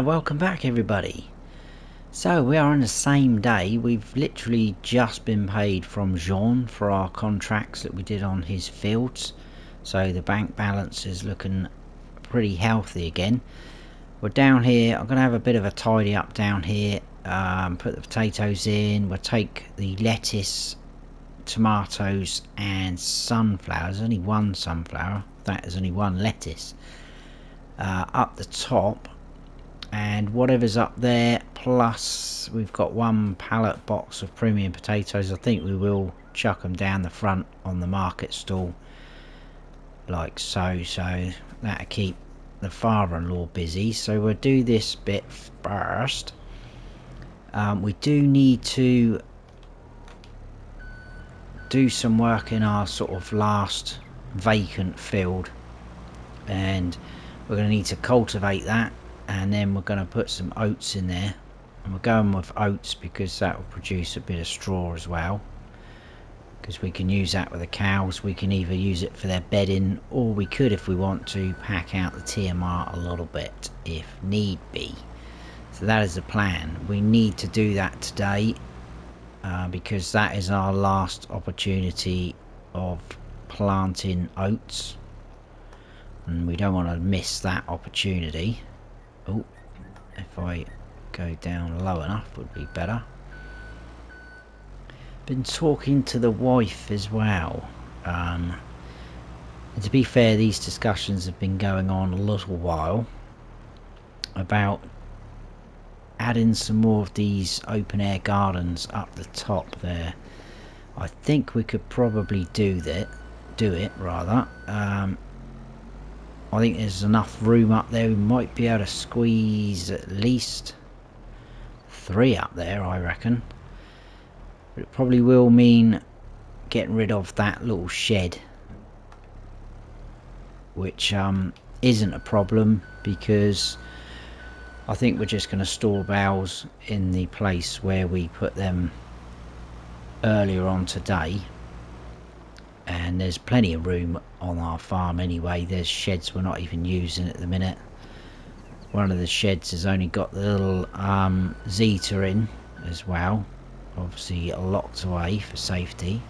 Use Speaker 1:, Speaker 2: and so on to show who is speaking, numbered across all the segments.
Speaker 1: Welcome back everybody. So we are on the same day. We've literally just been paid from Jean for our contracts that we did on his fields. So the bank balance is looking pretty healthy again. We're down here. I'm going to have a bit of a tidy up down here. Put the potatoes in. We'll take the lettuce, tomatoes and sunflowers. Only one sunflower. That is only one lettuce. Up the top. And whatever's up there, plus we've got one pallet box of premium potatoes. I think we will chuck them down the front on the market stall like so that'll keep the father-in-law busy. So we'll do this bit first. We do need to do some work in our sort of last vacant field, and we're going to need to cultivate that. And then we're going to put some oats in there, and we're going with oats because that will produce a bit of straw as well, because we can use that with the cows. We can either use it for their bedding, or we could, if we want to, pack out the TMR a little bit if need be. So that is the plan. We need to do that today because that is our last opportunity of planting oats, and we don't want to miss that opportunity. Oh, if I go down low enough would be better. Been talking to the wife as well. And to be fair, these discussions have been going on a little while about adding some more of these open air gardens up the top there. I think we could probably do it rather. I think there's enough room up there. We might be able to squeeze at least 3 up there, I reckon. But it probably will mean getting rid of that little shed, which isn't a problem, because I think we're just going to store bales in the place where we put them earlier on today. And there's plenty of room on our farm anyway. There's sheds we're not even using at the minute. One of the sheds has only got the little Zeta in as well, obviously locked away for safety.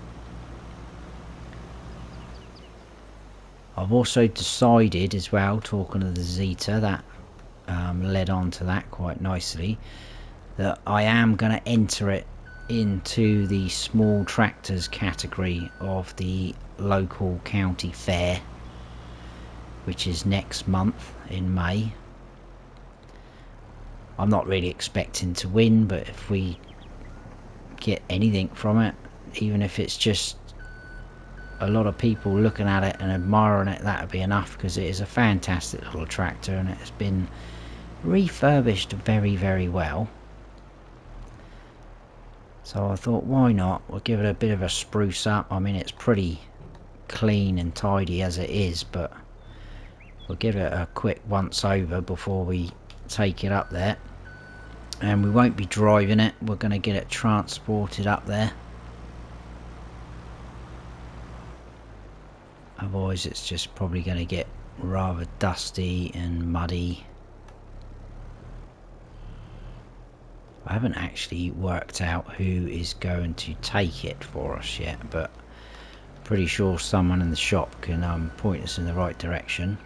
Speaker 1: I've also decided as well, talking of the Zeta, that led on to that quite nicely, that I am going to enter it into the small tractors category of the local county fair, which is next month in May. I'm not really expecting to win, but if we get anything from it, even if it's just a lot of people looking at it and admiring it, that would be enough, because it is a fantastic little tractor and it has been refurbished very, very well. So I thought, why not? We'll give it a bit of a spruce up. I mean, it's pretty clean and tidy as it is, but we'll give it a quick once over before we take it up there. And we won't be driving it. We're going to get it transported up there. Otherwise, it's just probably going to get rather dusty and muddy. I haven't actually worked out who is going to take it for us yet, but pretty sure someone in the shop can point us in the right direction.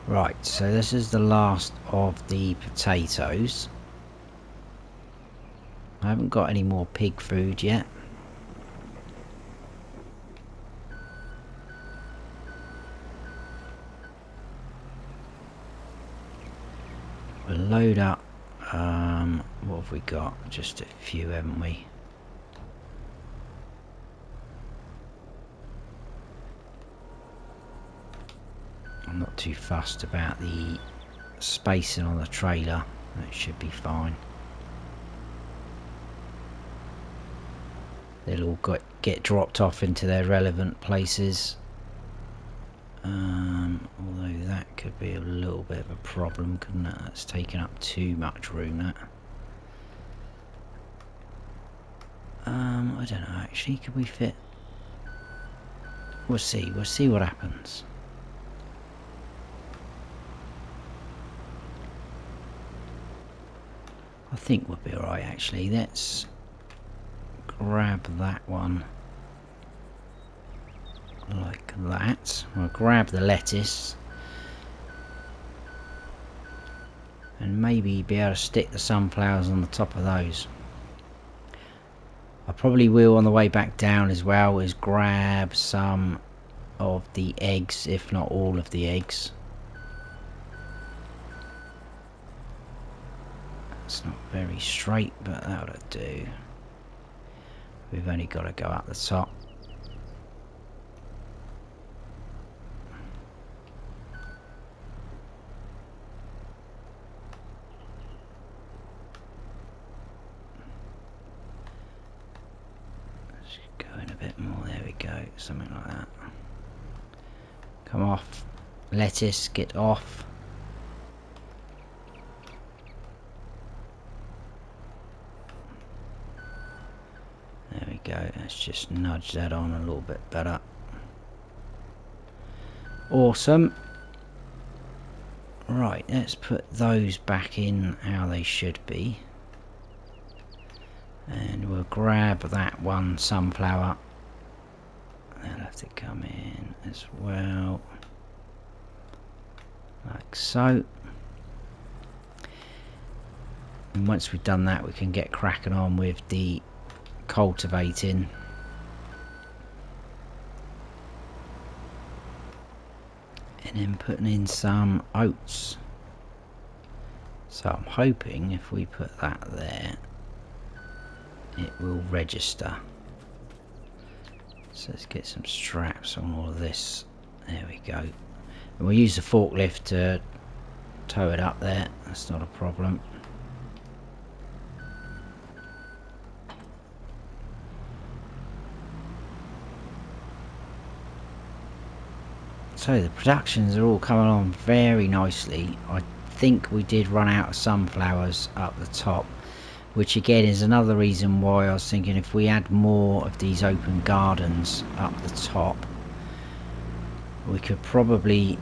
Speaker 1: Right, so this is the last of the potatoes. I haven't got any more pig food yet. We'll load up. What have we got? Just a few, haven't we? I'm not too fussed about the spacing on the trailer. That should be fine. They'll all get dropped off into their relevant places. Although that could be a little bit of a problem, couldn't it? That's taking up too much room, that. I don't know actually, could we fit? We'll see what happens. I think we'll be alright actually. Let's grab that one like that. We'll grab the lettuce and maybe be able to stick the sunflowers on the top of those. I probably will on the way back down as well, is grab some of the eggs, if not all of the eggs. It's not very straight, but that'll do. We've only got to go up the top. Let's go in a bit more, there we go, something like that. Come off, lettuce, get off. There we go, let's just nudge that on a little bit better. Awesome. Right, let's put those back in how they should be. And we'll grab that one sunflower. They'll have to come in as well. Like so. And once we've done that, we can get cracking on with the cultivating. And then putting in some oats. So I'm hoping if we put that there, it will register. So let's get some straps on all of this. There we go. And we'll use the forklift to tow it up there. That's not a problem. So the productions are all coming on very nicely. I think we did run out of sunflowers up the top, which again is another reason why I was thinking if we had more of these open gardens up the top, we could probably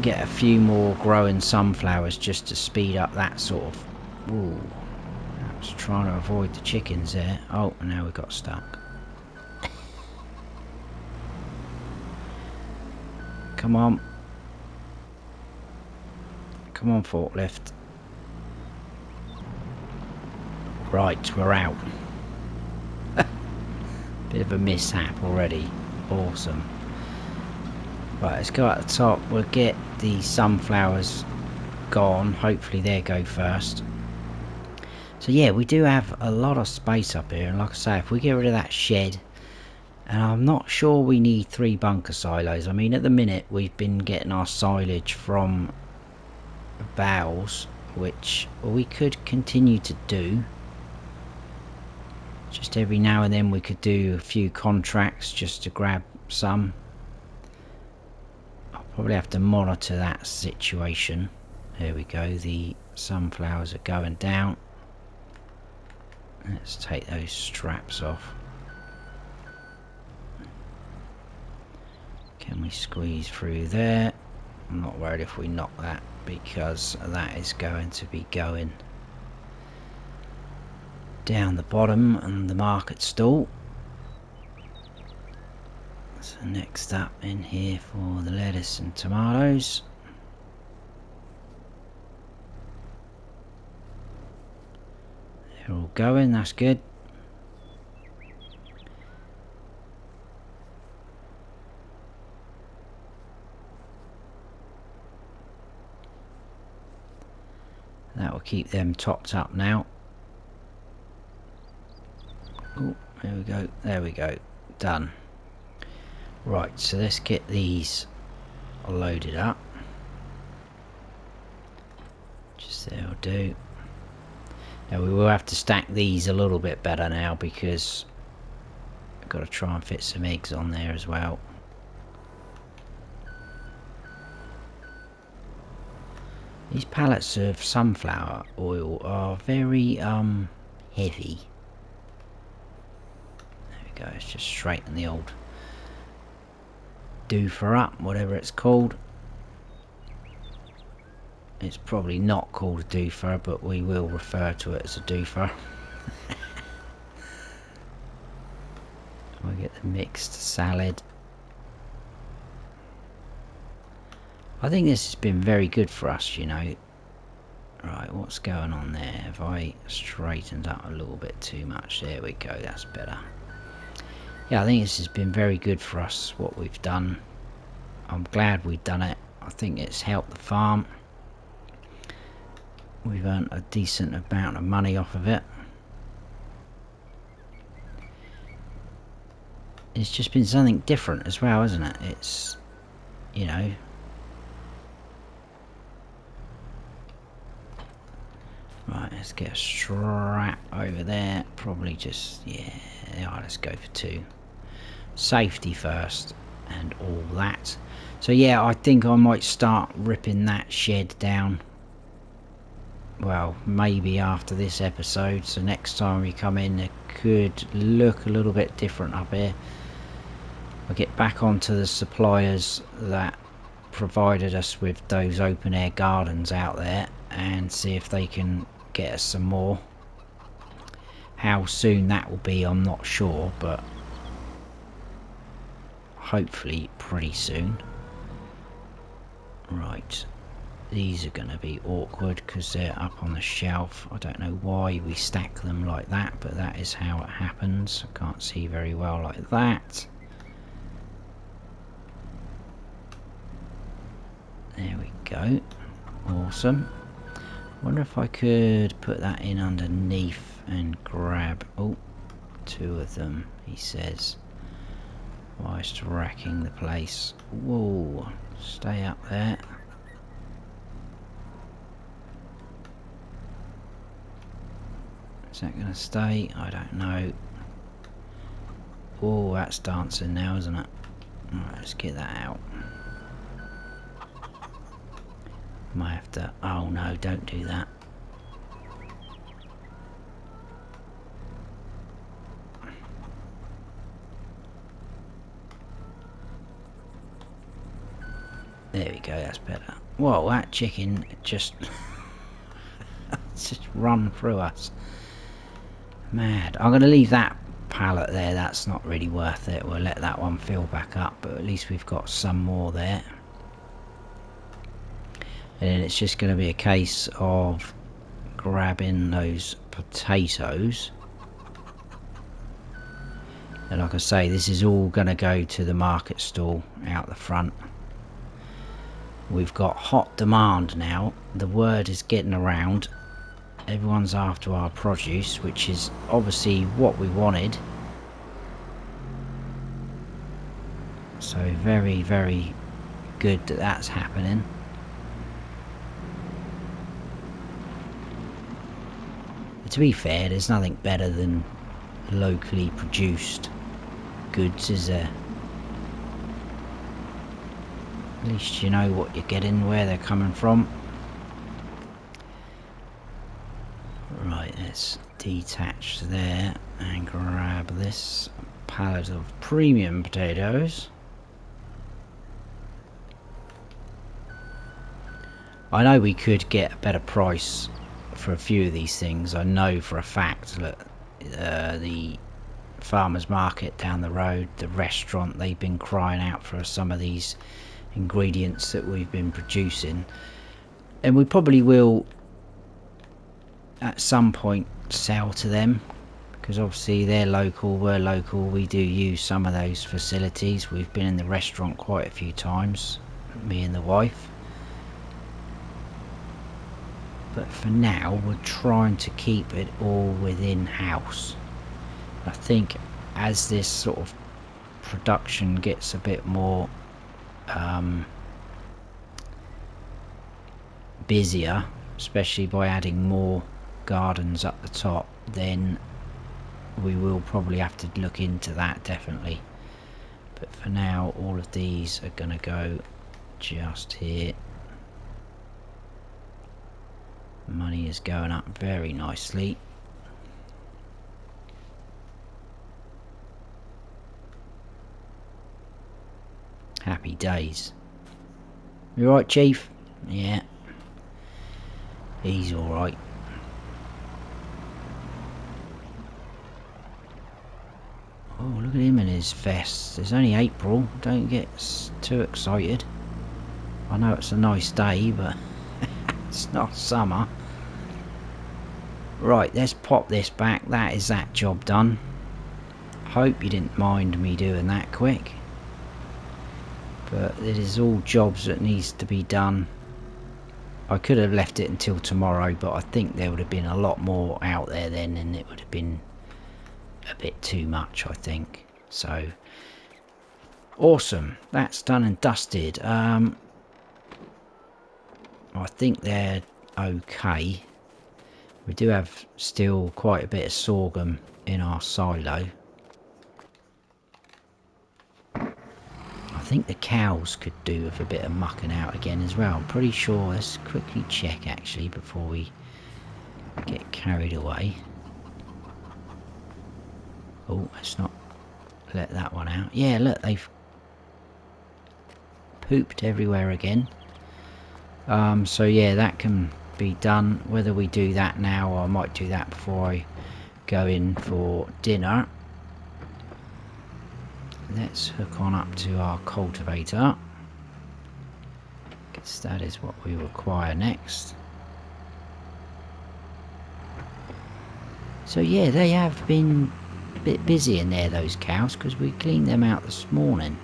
Speaker 1: get a few more growing sunflowers just to speed up that sort of... Ooh, I was trying to avoid the chickens there. Oh, now we got stuck. Come on. Come on, forklift. Right, we're out. Bit of a mishap already. Awesome. Right, let's go at the top. We'll get the sunflowers gone. Hopefully they go first. So yeah, we do have a lot of space up here. And like I say, if we get rid of that shed... And I'm not sure we need 3 bunker silos. I mean, at the minute, we've been getting our silage from bales, which we could continue to do. Just every now and then we could do a few contracts just to grab some. I'll probably have to monitor that situation. There we go, the sunflowers are going down. Let's take those straps off. Can we squeeze through there? I'm not worried if we knock that, because that is going to be going down the bottom and the market stall. So next up in here for the lettuce and tomatoes. They're all going, that's good. That will keep them topped up now. Oh, there we go, there we go, done. Right, so let's get these loaded up. Just there'll do. Now we will have to stack these a little bit better now, because I've got to try and fit some eggs on there as well. These pallets of sunflower oil are very heavy. There we go, let's just straighten the old doofer up, whatever it's called. It's probably not called a doofer, but we will refer to it as a doofer. We get the mixed salad. I think this has been very good for us, you know. Right, what's going on there? Have I straightened up a little bit too much? There we go, that's better. Yeah, I think this has been very good for us, what we've done. I'm glad we've done it. I think it's helped the farm. We've earned a decent amount of money off of it. It's just been something different as well, isn't it? It's, you know... Right, let's get a strap over there. Probably just, yeah, let's go for 2. Safety first and all that. So yeah, I think I might start ripping that shed down. Well, maybe after this episode. So next time we come in, it could look a little bit different up here. I'll get back onto the suppliers that provided us with those open air gardens out there and see if they can get us some more. How soon that will be, I'm not sure, but hopefully pretty soon. Right, these are going to be awkward because they're up on the shelf. I don't know why we stack them like that, but that is how it happens. I can't see very well like that. There we go. Awesome. Wonder if I could put that in underneath and grab... Oh, 2 of them, he says. Whilst racking the place. Whoa, stay up there. Is that going to stay? I don't know. Oh, that's dancing now, isn't it? Alright, let's get that out. Might have to... Oh no, don't do that. There we go, that's better. Whoa, that chicken just... just run through us. Mad. I'm going to leave that pallet there. That's not really worth it. We'll let that one fill back up, but at least we've got some more there. And then it's just going to be a case of grabbing those potatoes. And like I say, this is all going to go to the market stall out the front. We've got hot demand now. The word is getting around. Everyone's after our produce, which is obviously what we wanted. So very, very good that that's happening. To be fair, there's nothing better than locally produced goods, is there? At least you know what you're getting, where they're coming from. Right, let's detach there and grab this pallet of premium potatoes. I know we could get a better price for a few of these things. I know for a fact that the farmers market down the road, the restaurant, they've been crying out for some of these ingredients that we've been producing, and we probably will at some point sell to them, because obviously they're local, we're local, we do use some of those facilities. We've been in the restaurant quite a few times, me and the wife. But for now, we're trying to keep it all within house. I think as this sort of production gets a bit more busier, especially by adding more gardens up the top, then we will probably have to look into that, definitely. But for now, all of these are going to go just here. Money is going up very nicely. Happy days. You alright, Chief? Yeah. He's alright. Oh, look at him in his vest. It's only April. Don't get too excited. I know it's a nice day, but it's not summer. Right, let's pop this back. That is that job done. Hope you didn't mind me doing that quick. But it is all jobs that needs to be done. I could have left it until tomorrow, but I think there would have been a lot more out there then, and it would have been a bit too much, I think. So awesome, that's done and dusted. I think they're okay. We do have still quite a bit of sorghum in our silo. I think the cows could do with a bit of mucking out again as well. I'm pretty sure. Let's quickly check actually before we get carried away. Oh, let's not let that one out. Yeah, look, they've pooped everywhere again. So yeah, that can be done. Whether we do that now, or I might do that before I go in for dinner. Let's hook on up to our cultivator, because that is what we require next. So yeah, they have been a bit busy in there, those cows, because we cleaned them out this morning.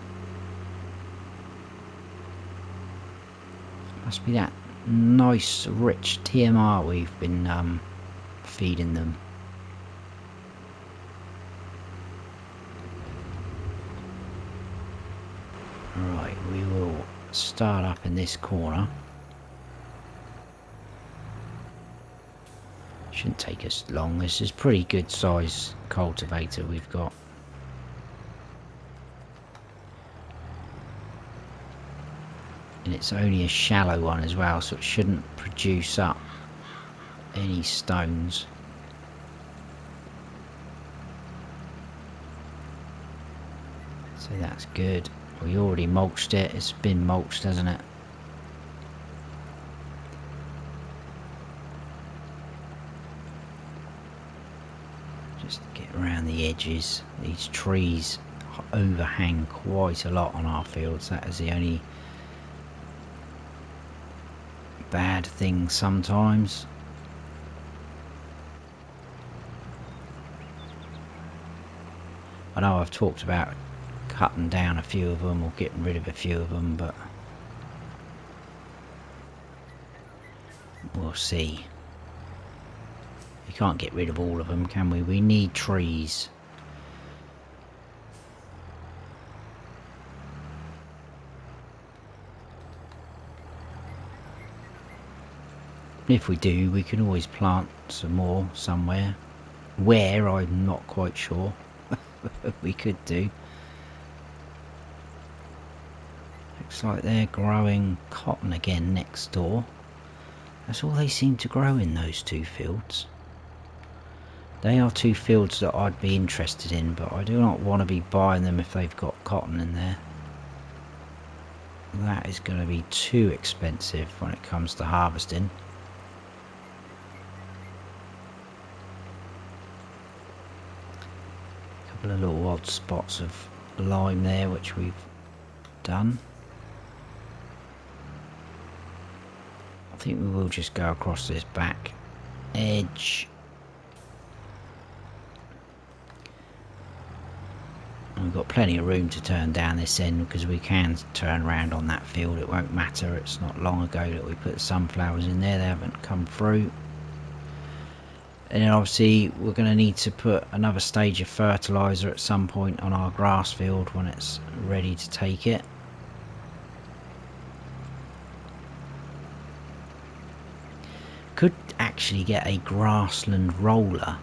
Speaker 1: Must be that nice rich TMR we've been feeding them. Right, we will start up in this corner. Shouldn't take us long. This is pretty good size cultivator we've got. And it's only a shallow one as well, so it shouldn't produce up any stones. So that's good. We already mulched it. It's been mulched, hasn't it? Just get around the edges. These trees overhang quite a lot on our fields. That is the only bad thing sometimes. I know I've talked about cutting down a few of them or getting rid of a few of them, but we'll see. We can't get rid of all of them, can we? We need trees. If we do, we can always plant some more somewhere. Where, I'm not quite sure. We could do. Looks like they're growing cotton again next door. That's all they seem to grow in those two fields. They are two fields that I'd be interested in, but I do not want to be buying them if they've got cotton in there. That is going to be too expensive when it comes to harvesting. A couple of little odd spots of lime there, which we've done. I think we will just go across this back edge. And we've got plenty of room to turn down this end, because we can turn around on that field. It won't matter. It's not long ago that we put the sunflowers in there. They haven't come through. And then obviously we're going to need to put another stage of fertiliser at some point on our grass field when it's ready to take it. Could actually get a grassland roller,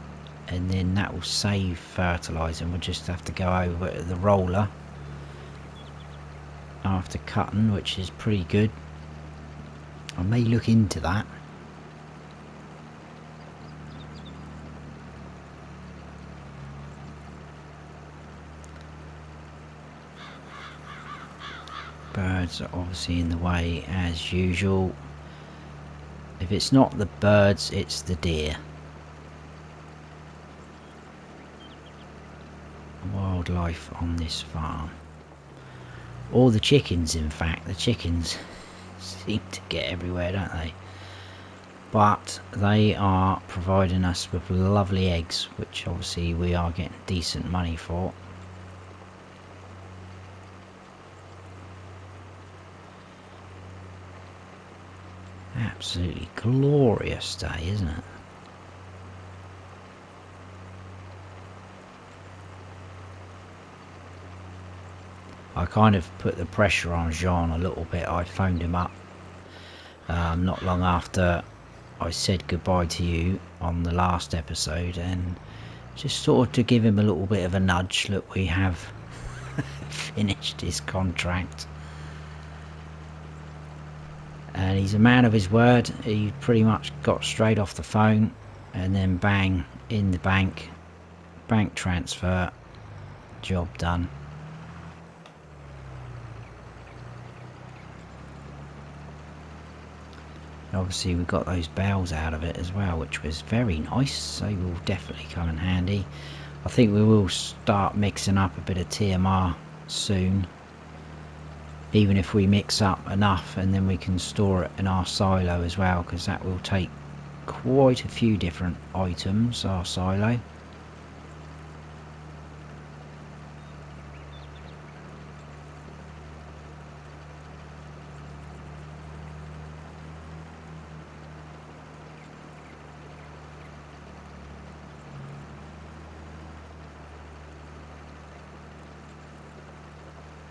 Speaker 1: and then that will save fertiliser, and we'll just have to go over to the roller after cutting, which is pretty good. I may look into that. Birds are obviously in the way as usual. If it's not the birds, it's the deer. Wildlife on this farm. Or the chickens, in fact. The chickens seem to get everywhere, don't they? But they are providing us with lovely eggs, which obviously we are getting decent money for. Absolutely glorious day, isn't it? I kind of put the pressure on Jean a little bit. I phoned him up not long after I said goodbye to you on the last episode, and just sort of to give him a little bit of a nudge. Look, we have finished his contract. And he's a man of his word. He pretty much got straight off the phone and then bang, in the bank transfer, job done. Obviously we got those bales out of it as well, which was very nice, so will definitely come in handy. I think we will start mixing up a bit of TMR soon, even if we mix up enough, and then we can store it in our silo as well, because that will take quite a few different items, our silo.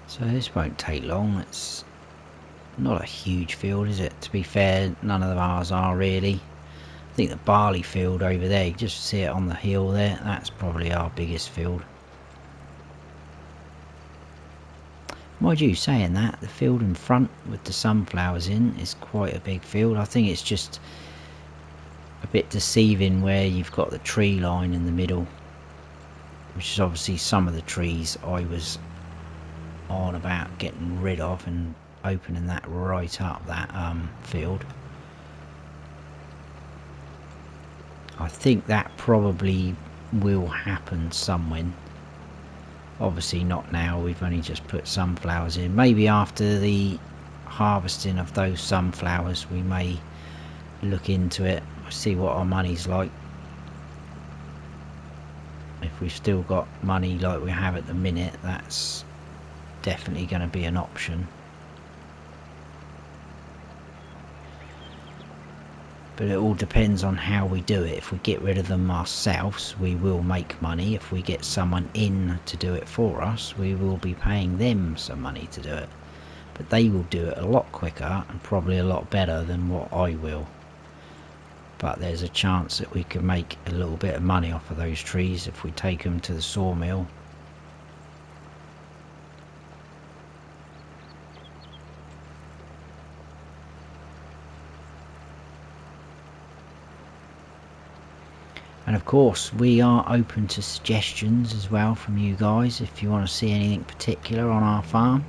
Speaker 1: So this won't take long. It's not a huge field, is it? To be fair, none of ours are really. I think the barley field over there, you just see it on the hill there, that's probably our biggest field. Mind you, saying that, the field in front with the sunflowers in is quite a big field. I think it's just a bit deceiving where you've got the tree line in the middle, which is obviously some of the trees I was on about getting rid of and opening that right up, that field. I think that probably will happen somewhen. Obviously not now, we've only just put sunflowers in. Maybe after the harvesting of those sunflowers we may look into it, see what our money's like. If we've still got money like we have at the minute, that's definitely going to be an option. But it all depends on how we do it. If we get rid of them ourselves, we will make money. If we get someone in to do it for us, we will be paying them some money to do it. But they will do it a lot quicker and probably a lot better than what I will. But there's a chance that we can make a little bit of money off of those trees if we take them to the sawmill. And of course we are open to suggestions as well from you guys if you want to see anything particular on our farm.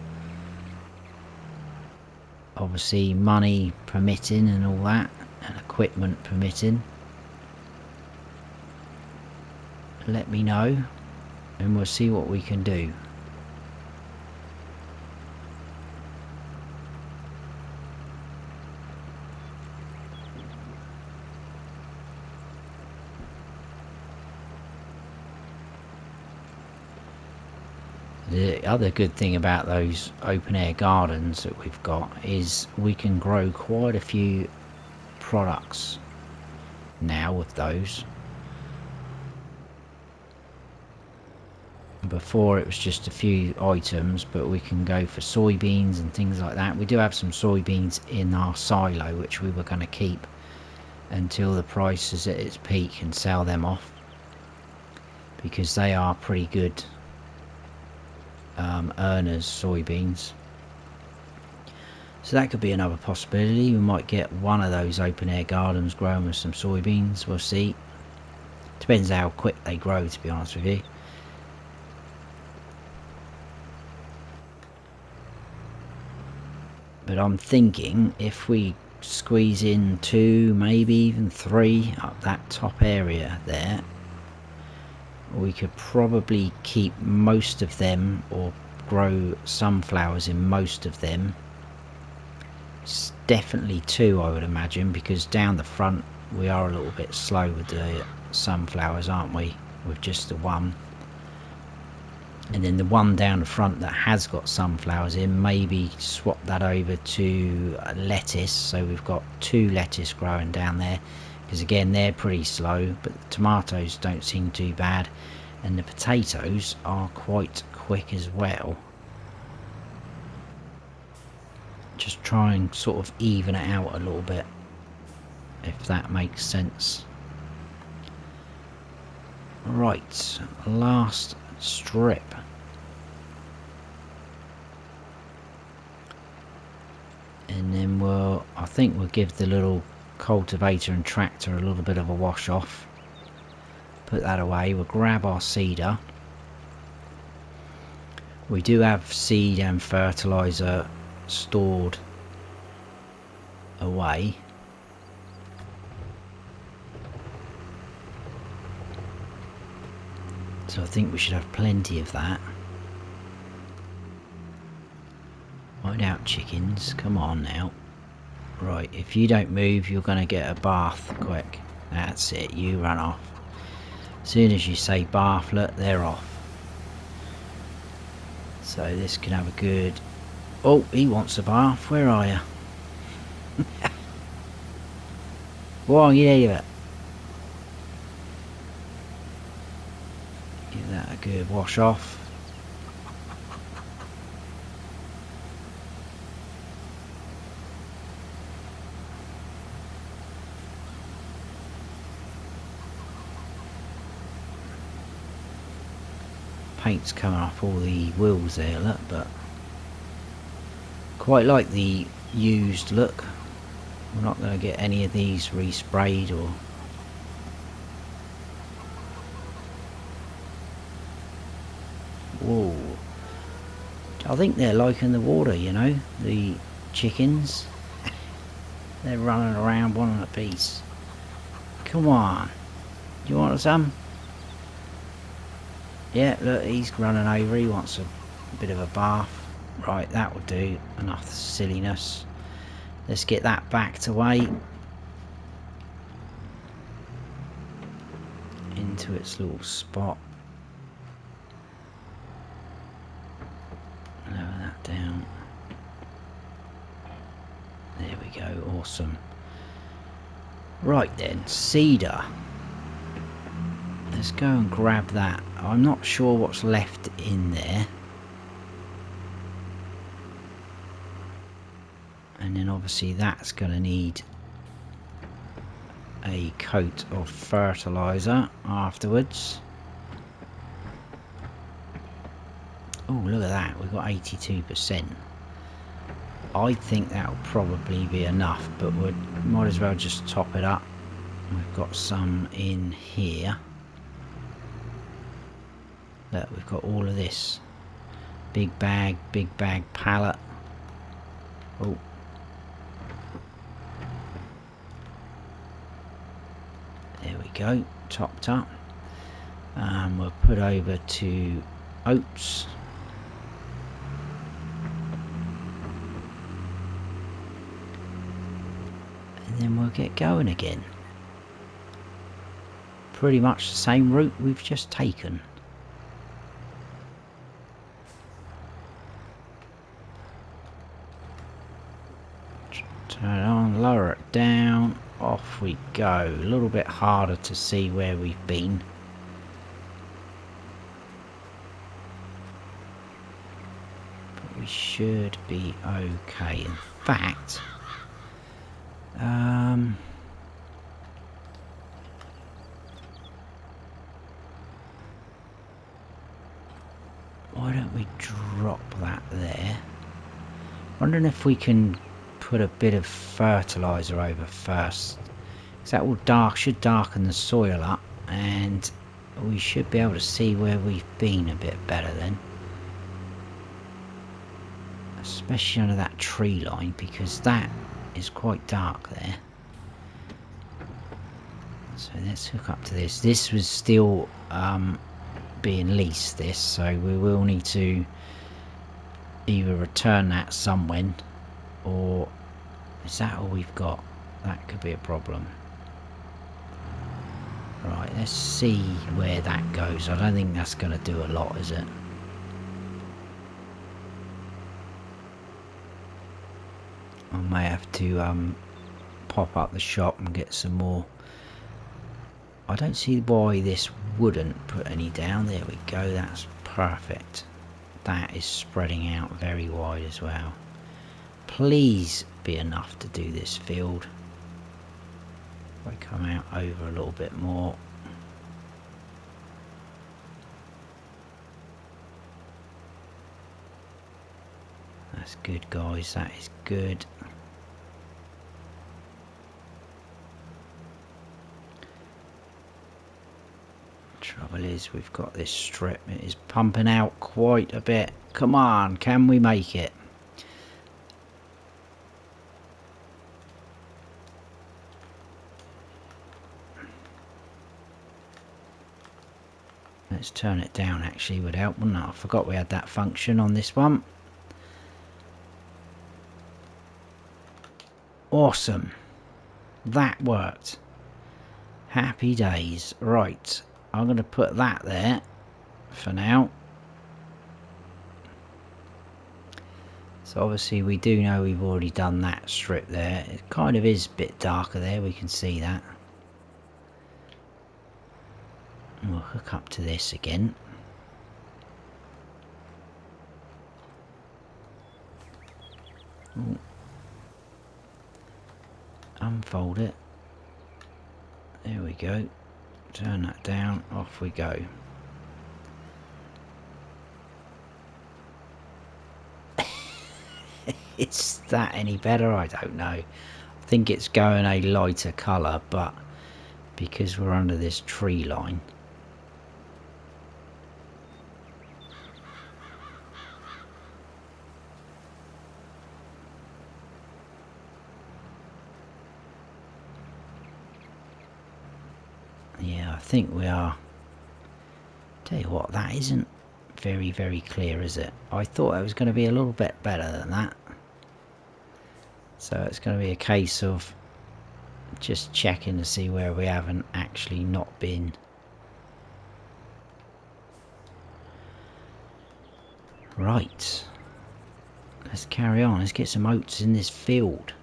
Speaker 1: Obviously money permitting and all that, and equipment permitting. Let me know and we'll see what we can do. The other good thing about those open air gardens that we've got is we can grow quite a few products now with those. Before it was just a few items, but we can go for soybeans and things like that. We do have some soybeans in our silo which we were going to keep until the price is at its peak and sell them off, because they are pretty good earners, soybeans. So that could be another possibility. We might get one of those open air gardens growing with some soybeans. We'll see. Depends how quick they grow, to be honest with you. But I'm thinking if we squeeze in 2, maybe even 3 up that top area there. We could probably keep most of them, or grow sunflowers in most of them. It's definitely 2, I would imagine, because down the front we are a little bit slow with the sunflowers, aren't we, with just the 1. And then the one down the front that has got sunflowers in, maybe swap that over to lettuce, so we've got 2 lettuce growing down there, because again they're pretty slow, but the tomatoes don't seem too bad, and the potatoes are quite quick as well. Just try and sort of even it out a little bit, if that makes sense. Right, last strip. And then I think we'll give the little cultivator and tractor a little bit of a wash off. Put that away. We'll grab our seeder. We do have seed and fertiliser stored away. So I think we should have plenty of that. Find out, chickens, come on now. Right, if you don't move you're going to get a bath quick. That's it, you run off. As soon as you say bathlet, they're off. So this can have a good... Oh, he wants a bath. Where are you? Whoa, you leave it. Give that a good wash off. Paint's coming off all the wheels there, look, but quite like the used look. We're not going to get any of these resprayed or... Whoa. I think they're liking the water, you know, the chickens. They're running around wanting a piece. Come on. You want some? Yeah, look, he's running over. He wants a bit of a bath. Right, that will do. Enough silliness. Let's get that backed away into its little spot. Lower that down. There we go, awesome. Right then, cedar. Let's go and grab that. I'm not sure what's left in there. And then obviously that's going to need a coat of fertiliser afterwards. Oh, look at that, we've got 82%. I think that'll probably be enough, but we might as well just top it up. We've got some in here. Look, we've got all of this. Big bag pallet. Oh. There we go, topped up. We'll put over to oats. And then we'll get going again. Pretty much the same route we've just taken. Turn it on, lower it down, off we go. A little bit harder to see where we've been. But we should be okay. In fact, why don't we drop that there? Wondering if we can put a bit of fertiliser over first, because that will should darken the soil up, and we should be able to see where we've been a bit better then, especially under that tree line, because that is quite dark there. So let's hook up to this. This was still being leased, this, so we will need to either return that somewhen, or is that all we've got? That could be a problem. Right, let's see where that goes. I don't think that's going to do a lot, is it? I may have to pop up the shop and get some more. I don't see why this wouldn't put any down. There we go, that's perfect. That is spreading out very wide as well. Please be enough to do this field. If I come out over a little bit more. That's good, guys, that is good. Trouble is, we've got this strip, it is pumping out quite a bit. Come on, can we make it? Let's turn it down, actually, would help, wouldn't it? I forgot we had that function on this one. Awesome. That worked. Happy days. Right. I'm going to put that there for now. So obviously we do know we've already done that strip there. It kind of is a bit darker there, we can see that. And we'll hook up to this again. Ooh. Unfold it. There we go. Turn that down, off we go. Is that any better? I don't know. I think it's going a lighter colour, but because we're under this tree line. Yeah, I think we are. Tell you what, that isn't very clear, is it? I thought it was going to be a little bit better than that. So it's going to be a case of just checking to see where we haven't actually not been. Right. Let's carry on. Let's get some oats in this field.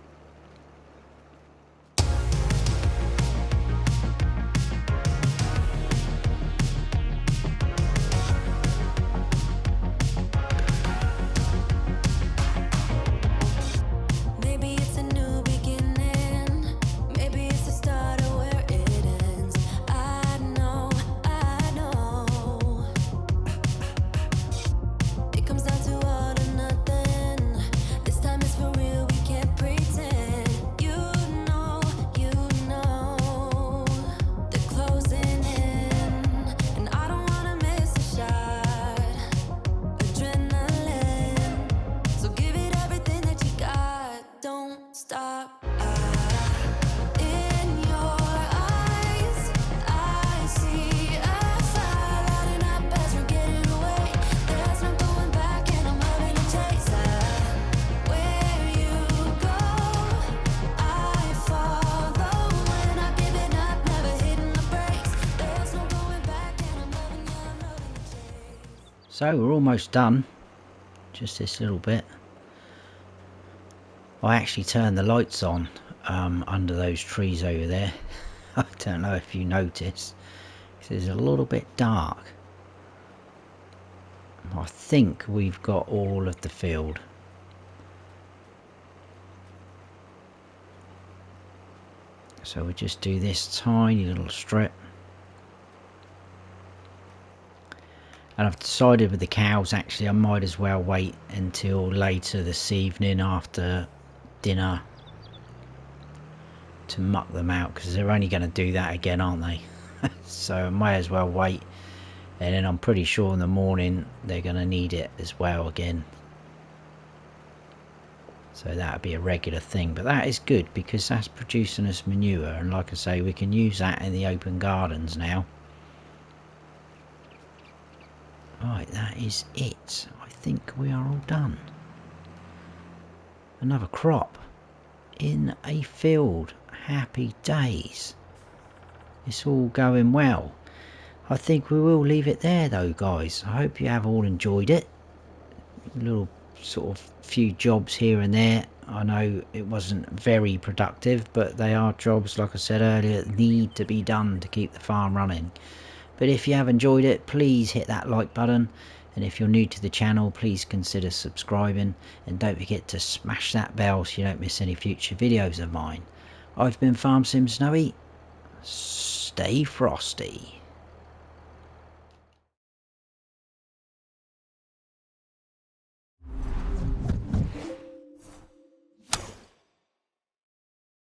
Speaker 1: So we're almost done, just this little bit. I actually turned the lights on under those trees over there. I don't know if you noticed, it's a little bit dark. I think we've got all of the field. So we just do this tiny little strip. And I've decided with the cows, actually I might as well wait until later this evening after dinner to muck them out, because they're only going to do that again, aren't they? So I might as well wait, and then I'm pretty sure in the morning they're going to need it as well again. So that would be a regular thing, but that is good because that's producing us manure, and like I say, we can use that in the open gardens now. Right, that is it. I think we are all done. Another crop in a field. Happy days. It's all going well. I think we will leave it there though, guys. I hope you have all enjoyed it. Little sort of few jobs here and there. I know it wasn't very productive, but they are jobs, like I said earlier, that need to be done to keep the farm running. But if you have enjoyed it, please hit that like button, and if you're new to the channel, please consider subscribing, and don't forget to smash that bell so you don't miss any future videos of mine. I've been Farm Sim Snowy. Stay frosty.